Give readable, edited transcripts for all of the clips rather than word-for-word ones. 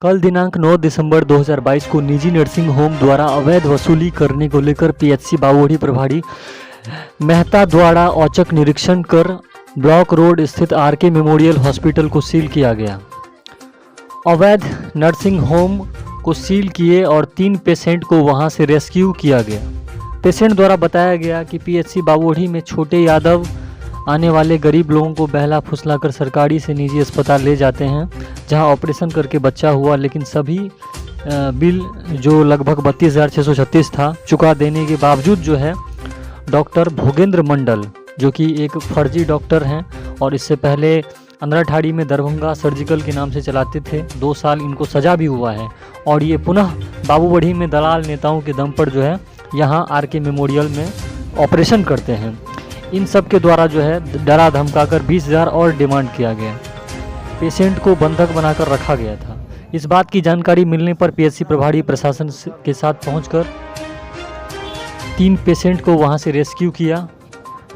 कल दिनांक 9 दिसंबर 2022 को निजी नर्सिंग होम द्वारा अवैध वसूली करने को लेकर पीएचसी बाबूढ़ी प्रभारी मेहता द्वारा औचक निरीक्षण कर ब्लॉक रोड स्थित आरके मेमोरियल हॉस्पिटल को सील किया गया। अवैध नर्सिंग होम को सील किए और 3 पेशेंट को वहां से रेस्क्यू किया गया। पेशेंट द्वारा बताया गया कि पीएचसी बाबूढ़ी में छोटे यादव आने वाले गरीब लोगों को बहला फुसलाकर सरकारी से निजी अस्पताल ले जाते हैं, जहां ऑपरेशन करके बच्चा हुआ, लेकिन सभी बिल जो लगभग 32,636 था चुका देने के बावजूद जो है डॉक्टर भोगेंद्र मंडल, जो कि एक फर्जी डॉक्टर हैं और इससे पहले अंधराठाड़ी में दरभंगा सर्जिकल के नाम से चलाते थे, 2 साल इनको सजा भी हुआ है और ये पुनः बाबूबढ़ी में दलाल नेताओं के दम पर जो है यहाँ आरके मेमोरियल में ऑपरेशन करते हैं। इन सब के द्वारा जो है डरा धमकाकर 20,000 और डिमांड किया गया। पेशेंट को बंधक बनाकर रखा गया था। इस बात की जानकारी मिलने पर पीएचसी प्रभारी प्रशासन के साथ पहुंचकर 3 पेशेंट को वहां से रेस्क्यू किया।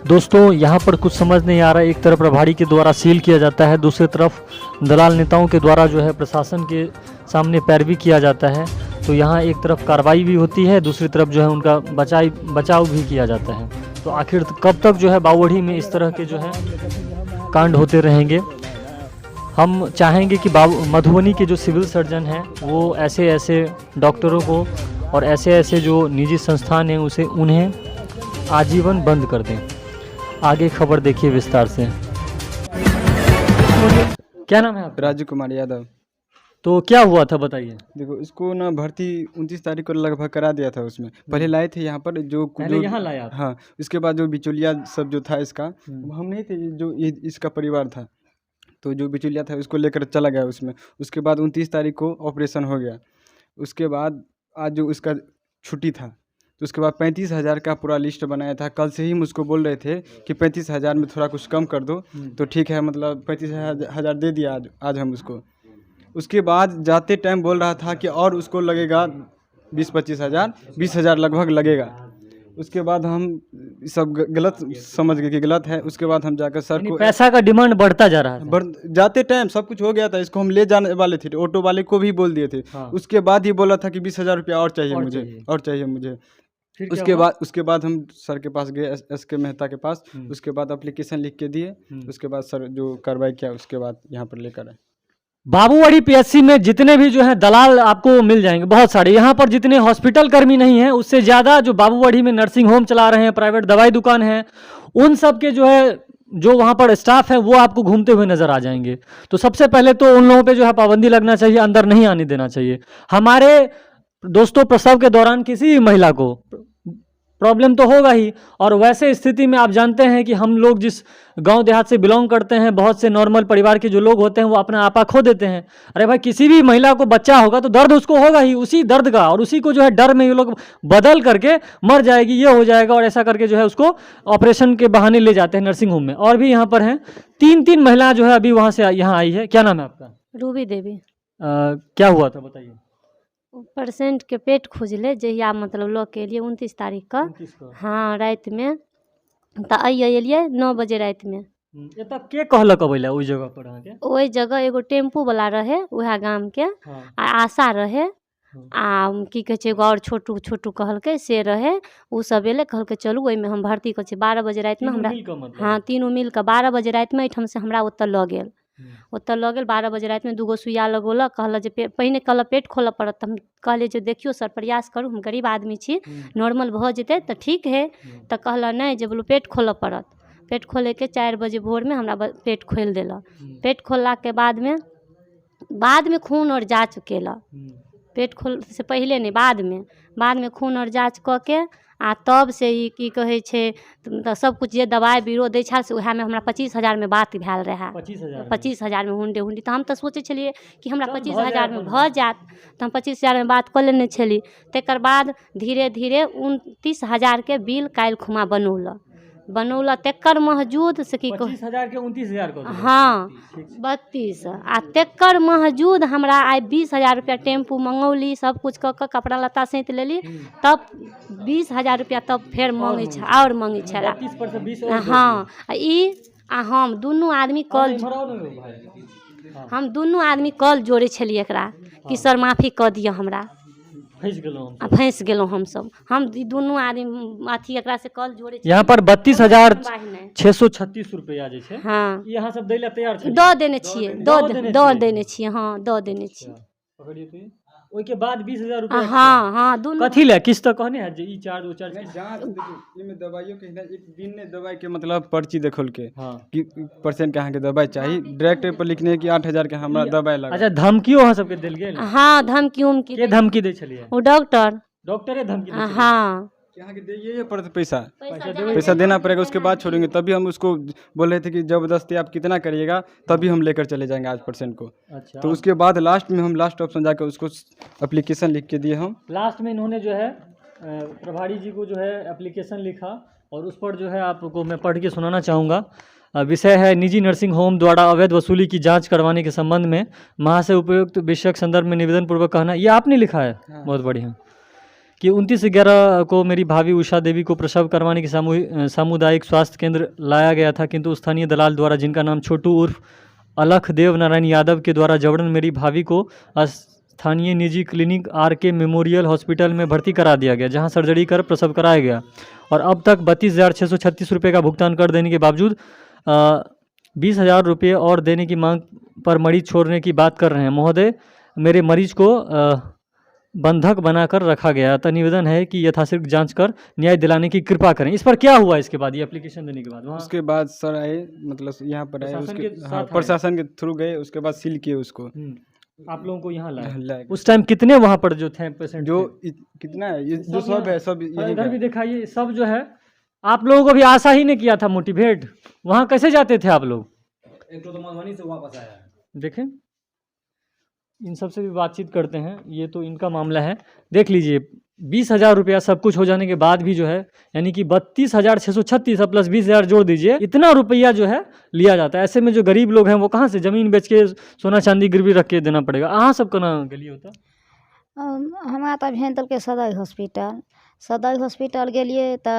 दोस्तों, यहाँ पर कुछ समझ नहीं आ रहा है। एक तरफ प्रभारी के द्वारा सील किया जाता है, दूसरी तरफ दलाल नेताओं के द्वारा जो है प्रशासन के सामने पैरवी किया जाता है। तो यहाँ एक तरफ कार्रवाई भी होती है, दूसरी तरफ जो है उनका बचाव भी किया जाता है। तो आखिर कब तक जो है बाबूढ़ी में इस तरह के जो है कांड होते रहेंगे? हम चाहेंगे कि मधुबनी के जो सिविल सर्जन हैं वो ऐसे ऐसे डॉक्टरों को और ऐसे ऐसे जो निजी संस्थान हैं उन्हें आजीवन बंद कर दें। आगे खबर देखिए विस्तार से। क्या नाम है आपका? राजू कुमार यादव। तो क्या हुआ था बताइए। देखो, इसको ना भर्ती 29 तारीख को लगभग करा दिया था। उसमें पहले लाए थे यहाँ पर जो यहाँ लाया। हाँ, इसके बाद जो बिचौलिया सब जो था इसका, हम नहीं थे, जो इसका परिवार था, तो जो बिचौलिया था उसको लेकर चला गया उसमें। उसके बाद 29 तारीख को ऑपरेशन हो गया। उसके बाद आज जो उसका छुट्टी था, तो उसके बाद 35,000 का पूरा लिस्ट बनाया था। कल से ही मुझको बोल रहे थे कि 35,000 में थोड़ा कुछ कम कर दो, तो ठीक है, मतलब 35,000 दे दिया आज हम उसको। उसके बाद जाते टाइम बोल रहा था कि और उसको लगेगा 20-25 हज़ार, 20,000 लगभग लगेगा। उसके बाद हम सब गलत समझ गए कि गलत है। उसके बाद हम जाकर सर को पैसा का डिमांड बढ़ता जा रहा है। जाते टाइम सब कुछ हो गया था। इसको हम ले जाने वाले थे, ऑटो वाले को भी बोल दिए थे। हाँ। उसके बाद ही बोला था कि 20,000 रुपया और चाहिए मुझे। उसके बाद हम सर के पास गए, एसके मेहता के पास। उसके बाद एप्लीकेशन लिख के दिए। उसके बाद सर जो कार्रवाई किया, उसके बाद यहाँ पर लेकर आए। बाबूबढ़ी पीएचसी में जितने भी जो है दलाल आपको मिल जाएंगे, बहुत सारे। यहाँ पर जितने हॉस्पिटल कर्मी नहीं हैं, उससे ज़्यादा जो बाबूबढ़ी में नर्सिंग होम चला रहे हैं, प्राइवेट दवाई दुकान है, उन सब के जो है जो वहाँ पर स्टाफ है वो आपको घूमते हुए नजर आ जाएंगे। तो सबसे पहले तो उन लोगों पे जो है पाबंदी लगना चाहिए, अंदर नहीं आने देना चाहिए। हमारे दोस्तों, प्रसव के दौरान किसी भी महिला को प्रॉब्लम तो होगा ही, और वैसे स्थिति में आप जानते हैं कि हम लोग जिस गांव देहात से बिलोंग करते हैं, बहुत से नॉर्मल परिवार के जो लोग होते हैं वो अपना आपा खो देते हैं। अरे भाई, किसी भी महिला को बच्चा होगा तो दर्द उसको होगा ही, उसी दर्द का, और उसी को जो है डर में ये लोग बदल करके मर जाएगी, ये हो जाएगा, और ऐसा करके जो है उसको ऑपरेशन के बहाने ले जाते हैं नर्सिंग होम में। और भी यहाँ पर हैं 3 महिला जो है अभी वहाँ से यहाँ आई है। क्या नाम है आपका? रूबी देवी। क्या हुआ था बताइए। पेशेंट के पेट खुजले जहिया मतलब लऽ के एलिए 29 तारीख का। हाँ, रात में तो अलिए 9 बजे रात में। तब के कहलक अबैला ओइ जगह पर? अहाँके ओइ जगह एगो टेम्पू वाला रहे वह गाम के। हाँ। आशा रहे। आ की कहे छै, एगो और छोटू कहलके से रहे। उ सब एले, कहलके चलू ओइमे हम भर्ती कर छी। 12 बजे रात में हमरा, हाँ, तीनों मिल के 12 बजे रात में एहिठाम से हमरा ओतऽ लऽ गेल। 12 बजे रात में 2 सुइया लगोलक। कहल जे पहिने कहल पेट खोलऽ पड़त। हम कहले जे देखियो सर, प्रयास करू, हम गरीब आदमी छी, नॉर्मल भऽ जेतै तऽ ठीक है। तऽ कहल नहि, जे बोलो पेट खोलऽ पड़त। पेट खोले के 4 बजे भोर में हमरा पेट खोल देलक। पेट खोलला के बाद में खून और जाँच केलक। पेट खोल से पहले नहीं, बाद में खून और जाँच कऽ के आ तब से ई की कहे छै, तऽ सब कुछ जे दवाई बीरो दै छल से उएह में हमरा 25,000 में बात भेल रहे। 25,000 में हुंडी तऽ हम तऽ सोचे छलिए कि हमरा 25,000 में भऽ जात, तऽ हम 25,000 में बात कऽ लेने छली। तकर बाद धीरे धीरे 29,000 के बिल काल्हि खुमा बनौला तकर महजूद से की 25,000 के 29,000 कर। हाँ, 32। आ तकर महजूद हमरा आई 20,000 रुपया टेम्पू मंगौली, सब कुछ कऽ के कपड़ा लत्ता सैंत लेली, तब 20,000 रुपया तब फेर मांगे छै, और मांगे छला। हाँ, ई आ हम दुनू आदमी कल हम दुनू आदमी कल जोड़े छलियै एकरा कि सर माफी कऽ दिअ हमरा। फंस गेलहुँ हम। आ फंसि गेलहुँ हमसब। हम दुनू आदमी अथी एकरा से कल जोड़े यहाँ पर 32,636 रुपया जे छै हाँ ई अहाँ सब दै लए तैयार छी? दऽ देने छियै, दऽ देने छियै, हाँ दऽ देने छियै। पकड़िए तो ये। ओइके बाद 20,000 रुपया हाँ हाँ दुनू कथी लए किछ तऽ कहने है जे ई चार्ज ओ चार्ज जांच देखिए इमे दवाइयों के एक दिन ने दवाई के मतलब पर्ची देखल के हाँ कि परसेंट के अहाँ के दवाई चाहिए डायरेक्ट पर लिखने है कि 8,000 के हमरा दवाई लगा। अच्छा धमकियो अहाँ सबके देल गेल? हाँ धमकी उमकी के धमकी दै छलिए? वो डॉक्टर डॉक्टरे धमकी दै छलिए? हाँ यहाँ के दिए पड़ता पैसा देबै? पैसा देना पड़ेगा उसके बाद छोड़ेंगे। तभी हम उसको बोल रहे थे कि जबरदस्ती आप कितना करिएगा तभी हम लेकर चले जाएंगे 8% को। अच्छा तो उसके बाद लास्ट में हम लास्ट ऑप्शन जाकर उसको एप्लीकेशन लिख के दिए हम। लास्ट में इन्होंने जो है प्रभारी जी को जो है एप्लीकेशन लिखा और उस पर जो है आपको मैं पढ़ के सुनाना चाहूँगा। विषय है निजी नर्सिंग होम द्वारा अवैध वसूली की जांच करवाने के संबंध में महा से उपयुक्त विषयक संदर्भ में निवेदन पूर्वक कहना। ये आपने लिखा है? बहुत बढ़िया। कि 29/11 को मेरी भाभी उषा देवी को प्रसव करवाने के सामुदायिक स्वास्थ्य केंद्र लाया गया था, किंतु स्थानीय दलाल द्वारा जिनका नाम छोटू उर्फ अलख देव नारायण यादव के द्वारा जबरन मेरी भाभी को स्थानीय निजी क्लिनिक RK मेमोरियल हॉस्पिटल में भर्ती करा दिया गया, जहां सर्जरी कर प्रसव कराया गया और अब तक 32,636 रुपये का भुगतान कर देने के बावजूद 20,000 रुपये और देने की मांग पर मरीज छोड़ने की बात कर रहे हैं। महोदय, मेरे मरीज को बंधक बनाकर रखा गया था। निवेदन है कि यथाशीघ्र जांच कर न्याय दिलाने की कृपा करें। इस पर क्या हुआ इसके बाद, ये एप्लीकेशन देने के बाद? वहाँ उसके बाद सर आए, मतलब यहाँ पर आए, प्रशासन उसके के हाँ साथ आए? प्रशासन के थ्रू गए, उसके बाद सील किए उसको। आप लोगों को यहाँ लाया? लाए। उस टाइम कितने वहाँ पर जो थे पेशेंट? जो कितना है ये जो सब है सब यही इधर का भी दिखाइए सब जो है। आप लोगों को भी आशा ही ने किया था मोटिवेट, वहाँ कैसे जाते थे आप लोग? एक तो मधुबनी से वापस आया है। देखें इन सब से भी बातचीत करते हैं। ये तो इनका मामला है, देख लीजिए 20,000 रुपया सब कुछ हो जाने के बाद भी जो है, यानी कि 32,636 प्लस 20,000 जोड़ दीजिए, इतना रुपया जो है लिया जाता है। ऐसे में जो गरीब लोग हैं वो कहाँ से ज़मीन बेच के सोना चांदी गिरवी रख के देना पड़ेगा। अहाँ सब का ना गली होता? हमरा तऽ भेज देलकै सदर हॉस्पिटल गेलिए तो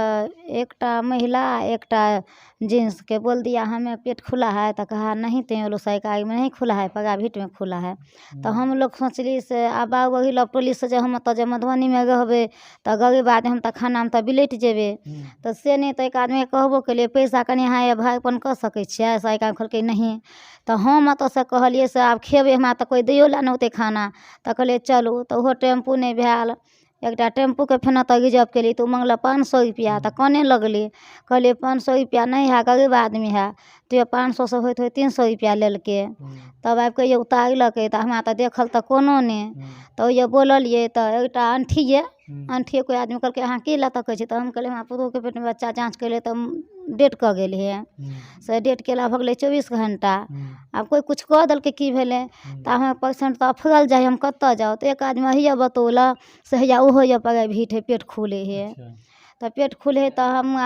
एकटा महिला एकटा जेंट्स के बोल दिया हमें पेट खुला है, तो कहा नहीं तो लोग सरकारी में नहीं खुला है, प्राइवेट में खुला है। तो हम लोग सोचली से अब वही लोग पुलिस से हम तो मधुबनी में रहबे तो गरीब आदमी हम तो खाना में तो बिलट जेबे, तो से नहीं तो एक आदमी कहबो के लिए पैसा कनी अहाँ भागपन कर सकै छियै, सरकार कहलकै नहीं। तो हम तो से कहलिए से आब खेबे हमरा तो कोई दियो ला नहीं होते खाना, तो कहलिए चलू, तो ओहो टेम्पू नहीं भेल। एकटा टेम्पू के फेना तो रिजर्व केली तो मंगल 500 रुपया, तो कने लगली, कहलिए 500 रुपया नहीं है, गरीब आदमी है, तो 500 से होते हुए 300 रुपया लेलके। तब आबि के उतारलकै, तो हमरा तो देखल तो कोनो नहीं, तो ये बोललिए तो एकटा अंठिए कोई आदमी कहलकै अहाँ की लए तकै छी, तो हम कहलिए हमरा पुतहुके पेट में बच्चा जाँच कैले तो डेट कऽ गेल है, से डेट केला भऽ गेलै 24 घंटा। आब कोई कुछ कह देलकै की भेलै, तऽ हमें पेशेंट तो अफरल जाए, हम कतऽ जाओ, तो एक आदमी हिया बतौला से हैया ओहो ये प्राइवेट है, पेट खुले है। तो पेट खुले है तो हम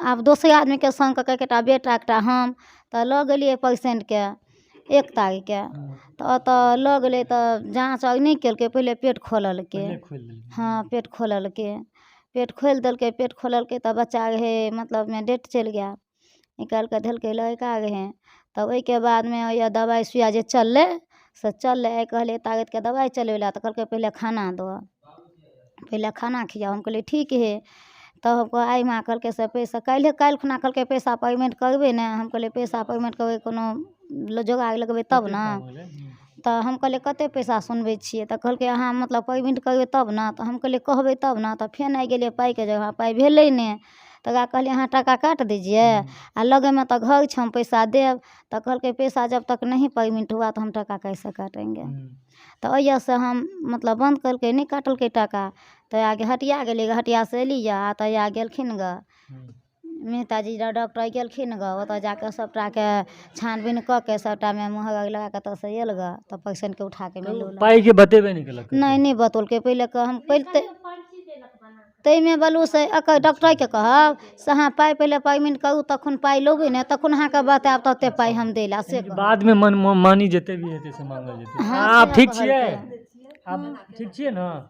आब दोसर आदमी के संग के एकटा बेटा एकटा हम तो लऽ गेलिए पेशेंट के 1 तारीख के, तो लऽ गेलै तो जाँच नहीं केलकै, पहले पेट खोललकै। हाँ पेट खोललकै, पेट खोल देलकै, पेट खोललकै तो बच्चा रहे मतलब में डेट चल गया, निकाल के देलकै लड़का रहे। तब ओहि के बाद में यह दवाई सुइया जे चललै से चललै, कहलिए ताकत के दवाई चलेला, तो कहलकै पहले खाना दो, पहले खाना खियाओ। हम कहलिए ठीक है। तब आई माँ कहलकै से पैसा काल्हि खुना कहलकै पैसा पेमेंट करबै ने, हम कहलिए पैसा पेमेंट करबै कोनो जोगाड़ लगबै तब ना। तो हम कहलिए कते पैसा सुनबै छियै, तो कहलकै अहाँ मतलब पेमेंट करबै तब ना, तो हम कहलिए कहबै तब ना। तो फेन आइ गेलिए पाइ के जगह, पाइ भेलै नहीं, तो ओकरा कहलिए अहाँ टाका काट दीजिए आ लगे में तो घर छै हम पैसा देब, तो कहलकै पैसा जब तक नहीं पेमेंट हुआ तो हम टाका कैसे काटेंगे। तो वजह से हम मतलब बंद करके नहीं काटलकै टाका। तो आगे हटिया गेली, हटिया से एली तो या गेलखिन ग मेहताजी डॉक्टर गेलखिन ग, ओतऽ जाके सबटा के छानबीन कऽ के सबटा में मुहर लगा के तो से एल ग, तो पेशेंट के उठा के मिलल। पाई के बतेबे नहीं केलक? नहीं बतौलकै, पहले के हम पहले तै में बोलू से डॉक्टर के कहब से अहाँ पाइ पहले पेमेंट करू तखन पाइ लोगे ने, तखन अहाँके बतायब तते पाइ हम देला से बाद में मानी जेते भी हेते से मांगल जेते। आप ठीक छियै? आप ठीक छियै ना?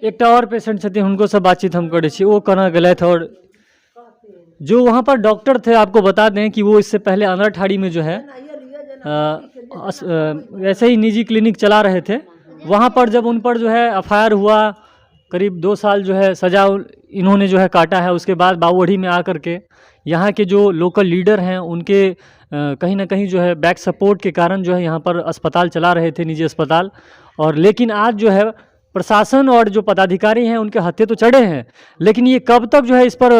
एक और पेशेंट छथिन, उनको से बातचीत हम करे छी, वो कना गलत है। और जो वहाँ पर डॉक्टर थे, आपको बता दें कि वो इससे पहले अनरठाड़ी में जो है ऐसे ही निजी क्लिनिक चला रहे थे। वहाँ पर जब उन पर जो है एफआईआर हुआ, करीब 2 साल जो है सज़ा इन्होंने जो है काटा है। उसके बाद बावोढ़ी में आकर के यहाँ के जो लोकल लीडर हैं उनके कहीं ना कहीं जो है बैक सपोर्ट के कारण जो है यहाँ पर अस्पताल चला रहे थे, निजी अस्पताल। और लेकिन आज जो है प्रशासन और जो पदाधिकारी हैं उनके हत्थे तो चढ़े हैं, लेकिन ये कब तक जो है इस पर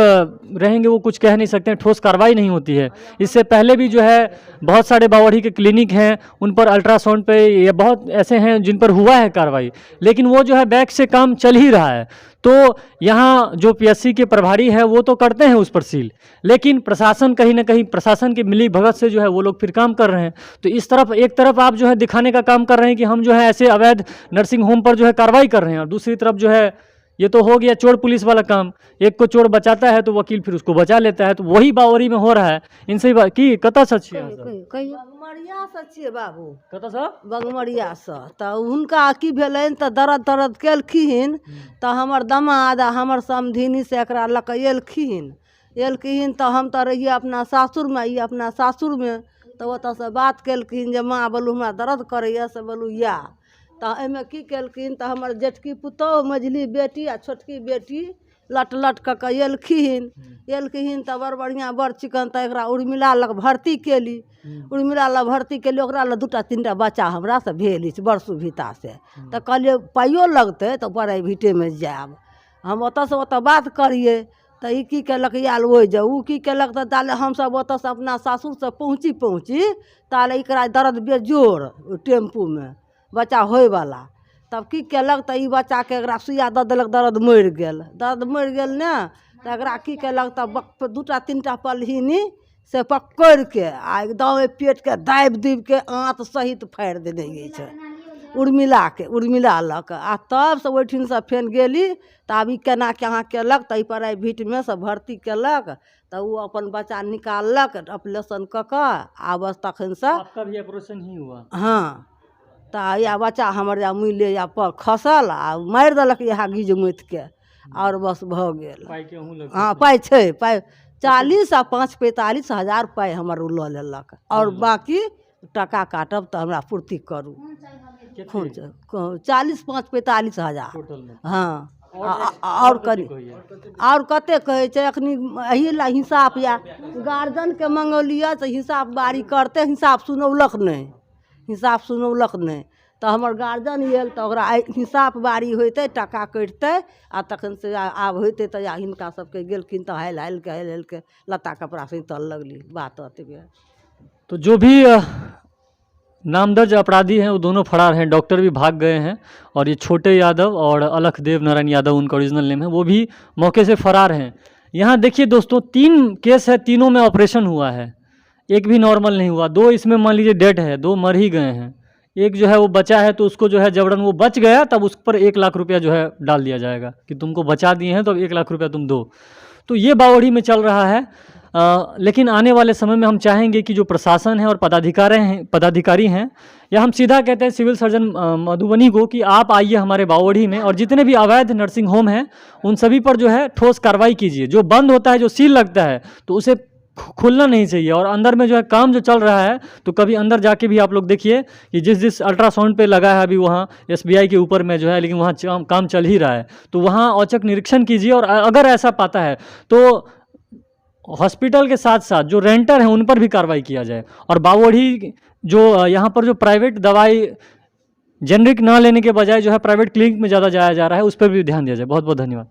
रहेंगे वो कुछ कह नहीं सकते हैं, ठोस कार्रवाई नहीं होती है। इससे पहले भी जो है बहुत सारे बावोढ़ी के क्लिनिक हैं, उन पर अल्ट्रासाउंड पे या बहुत ऐसे हैं जिन पर हुआ है कार्रवाई, लेकिन वो जो है बैक से काम चल ही रहा है। तो यहाँ जो पीएचसी के प्रभारी है वो तो करते हैं उस पर सील, लेकिन प्रशासन कहीं ना कहीं प्रशासन की मिली भगत से जो है वो लोग फिर काम कर रहे हैं। तो इस तरफ एक तरफ आप जो है दिखाने का काम कर रहे हैं कि हम जो है ऐसे अवैध नर्सिंग होम पर जो है कार्रवाई कर रहे हैं, और दूसरी तरफ जो है ये तो हो गया चोर पुलिस वाला काम। एक को चोर बचाता है तो वकील फिर उसको बचा लेता है, तो वही बावोढ़ी में हो रहा है। इनसे की कतऽ सच छियै बगमरियासँ छियै बाबू, कतऽ सँ बगमरियासँ। तऽ हुनका की भेलनि तऽ दर्द केलखिन, तऽ हमर दमाद आ हमर समधिनी से एकरा लऽ कऽ एलखिन तऽ हम तऽ रहियै अपना सासुरमे, ई अपना सासुरमे। तऽ ओतऽसँ बात केलखिन जे माँ बोलू हमरा दर्द करैए, से बोलू या। तऽ एहिमे की केलखिन तऽ हमर जेठकी पुतौह, मझली बेटी आ छोटकी बेटी लट कऽ कऽ एलखिन तऽ बड़ बढ़िआँ बड़ चिकन। तऽ एकरा उर्मिला लग भर्ती केली, ओकरा लग 2-3टा बच्चा हमरासँ भेल अछि बड़ सुविधासँ। तऽ कहलिए पाइयो लगतै तऽ प्राइवेटेमे जायब, हम ओतऽसँ ओतऽ बात करिए। तऽ ई की केलक आयल ओहि जे ओ की केलक तऽ ताले हमसब ओतऽसँ अपना सासुरसँ पहुँची ताले एकरा दर्द बेजोड़ टेम्पूमे बच्चा होयवला। तब की केलक तऽ ई बच्चाके एकरा सुइया दऽ देलक, दर्द मरि गेल ने। तऽ एकरा की केलक तऽ 2-3टा पल्हिनी से पकड़ि के आ एकदम पेटके दाबि के आँत सहित फाड़ि देने अछि उर्मिला लऽ कऽ। आ तब से ओहिठिनसँ फेन गेली तऽ आब ई केना कहाँ केलक तऽ ई प्राइवेटमे से भर्ती केलक। तऽ ओ अपन बच्चा निकाललक ऑपरेशन कऽ कऽ, आब तखनसँ आपका भी ऑपरेशन ही हुआ? हाँ, तऽ या बच्चा हमर या मुँले या पर खसल आ मारि देलक इएह गीज मुथिके, और बस भऽ गेल। हाँ पाइ छै, पाइ 40 आ 45 हजार पाइ हमर ओ लऽ लेलक, और बाकी टका काटब तऽ हमरा पूर्ति करू। 45 हजार। हाँ, और कते कहै छै एखनी एही ला हिसाब या गार्जियनके मंगौलिए तऽ हिसाब बारी करते, हिसाब सुनौलक नहि। तऽ हमर गार्जियन आयल तऽ ओकरा हिसाब बारी होइतै, टका कटतै, आ तखन से आब होइतै तऽ हिनका सबके गेलखिन तऽ हेल के लत्ता कपड़ा सैतल लगली बात एतबे। तो जो भी नामदर्ज अपराधी हैं वो दोनों फरार हैं, डॉक्टर भी भाग गए हैं, और ये छोटे यादव और अलखदेव नारायण यादव उनका ओरिजिनल नेम है, वो भी मौके से फरार हैं। यहाँ देखिए दोस्तों 3 केस है, तीनों में ऑपरेशन हुआ है, एक भी नॉर्मल नहीं हुआ। 2 इसमें मान लीजिए डेड है, 2 मर ही गए हैं। एक जो है वो बचा है, तो उसको जो है जबरन वो बच गया तब उस पर 1 लाख रुपया जो है डाल दिया जाएगा कि तुमको बचा दिए हैं तो 1 लाख रुपया तुम दो। तो ये बावोढ़ी में चल रहा है। लेकिन आने वाले समय में हम चाहेंगे कि जो प्रशासन है और पदाधिकारी हैं, या हम सीधा कहते हैं सिविल सर्जन मधुबनी को कि आप आइए हमारे बावोढ़ी में, और जितने भी अवैध नर्सिंग होम हैं उन सभी पर जो है ठोस कार्रवाई कीजिए। जो बंद होता है, जो सील लगता है, तो उसे खुलना नहीं चाहिए। और अंदर में जो है काम जो चल रहा है, तो कभी अंदर जाके भी आप लोग देखिए कि जिस अल्ट्रासाउंड पे लगा है अभी वहाँ SBI के ऊपर में जो है, लेकिन वहाँ काम चल ही रहा है, तो वहाँ औचक निरीक्षण कीजिए। और अगर ऐसा पाता है तो हॉस्पिटल के साथ साथ जो रेंटर हैं उन पर भी कार्रवाई किया जाए। और बावोढ़ी जो यहाँ पर जो प्राइवेट दवाई जेनरिक ना लेने के बजाय जो है प्राइवेट क्लिनिक में ज़्यादा जाया जा रहा है, उस पर भी ध्यान दिया जाए। बहुत बहुत धन्यवाद।